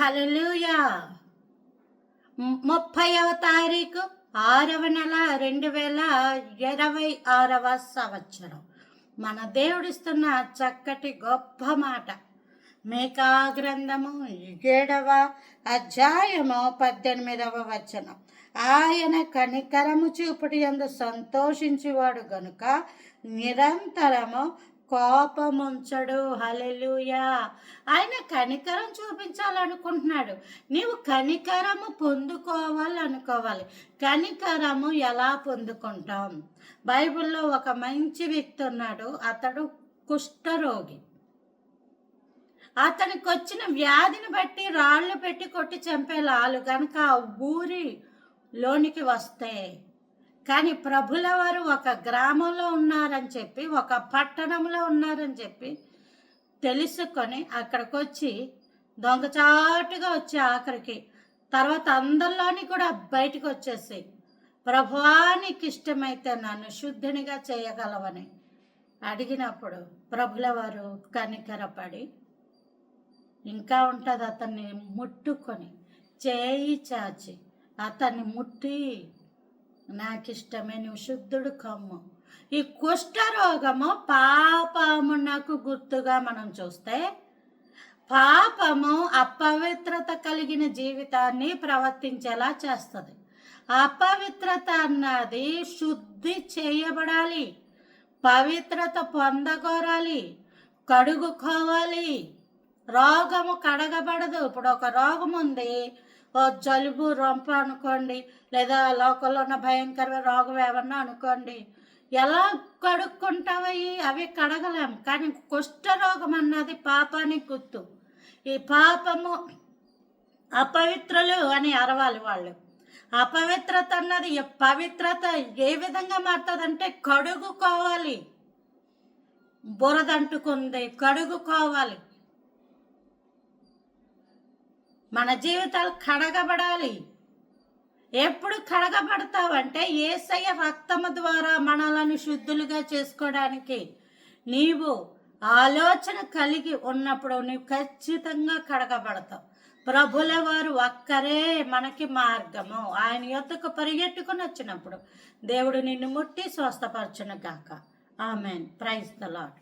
హల్లెలూయా. 30వ తారీఖు 6వ నెల 2026వ సంవత్సరం. మన దేవుడిస్తున్న చక్కటి గొప్ప మాట. మీకా గ్రంథము 7వ అధ్యాయము 18వ వచనం. ఆయన కనికరము చూపుటి యందు సంతోషించేవాడు గనుక నిరంతరము కోపముంచడు. హల్లెలూయా. ఆయన కనికరం చూపించాలనుకుంటున్నాడు. నీవు కనికరము పొందుకోవాలనుకోవాలి. కనికరము ఎలా పొందుకుంటాం? బైబిల్లో ఒక మంచి వ్యక్తి ఉన్నాడు. అతడు కుష్ఠరోగి. అతనికి వచ్చిన వ్యాధిని బట్టి రాళ్ళు పెట్టి కొట్టి చంపేలాలు కనుక ఆ ఊరిలోనికి వస్తే, కానీ ప్రభుల వారు ఒక గ్రామంలో ఉన్నారని చెప్పి, ఒక పట్టణంలో ఉన్నారని చెప్పి తెలుసుకొని అక్కడికి వచ్చి దొంగచాటుగా వచ్చి ఆఖరికి తర్వాత అందరిలోని కూడా బయటకు వచ్చేసి, ప్రభువా నీకు ఇష్టమైతే నన్ను శుద్ధినిగా చేయగలవని అడిగినప్పుడు ప్రభుల వారు కనికరపడి ఇంకా ఉంటుంది అతన్ని ముట్టుకొని చేయి చాచి అతన్ని ముట్టి, నాకు ఇష్టమే నువ్వు శుద్ధుడు కమ్ము. ఈ కుష్ఠరోగము పాపమునకు గుర్తుగా మనం చూస్తే, పాపము అపవిత్రత కలిగిన జీవితాన్ని ప్రవర్తించేలా చేస్తుంది. అపవిత్రత అన్నది శుద్ధి చేయబడాలి, పవిత్రత పొందగోరాలి, కడుగుకోవాలి. రోగము కడగబడదు. ఇప్పుడు ఒక రోగం ఉంది, ఓ జలుబు రొంప అనుకోండి, లేదా లోకంలో ఉన్న భయంకర రోగం ఏమన్నా అనుకోండి, ఎలా కడుక్కుంటావయి? అవి కడగలేం. కానీ కుష్ఠరోగం అన్నది పాపానికి గుర్తు. ఈ పాపము అపవిత్రులు అని అరవాలి వాళ్ళు. అపవిత్రత అన్నది పవిత్రత ఏ విధంగా మారుతుందంటే కడుగుకోవాలి. బురదంటుకుంది, కడుగుకోవాలి. మన జీవితాలు కడగబడాలి. ఎప్పుడు కడగబడతావంటే యేసయ్య రక్తము ద్వారా మనలను శుద్ధులుగా చేసుకోవడానికి నీవు ఆలోచన కలిగి ఉన్నప్పుడు నీవు ఖచ్చితంగా కడగబడతావు. ప్రభుల వారు ఒక్కరే మనకి మార్గము. ఆయన యొద్దకు పరిగెట్టుకుని వచ్చినప్పుడు దేవుడు నిన్ను ముట్టి స్వస్థపరచును గాక. ఆమెన్. Praise the lord.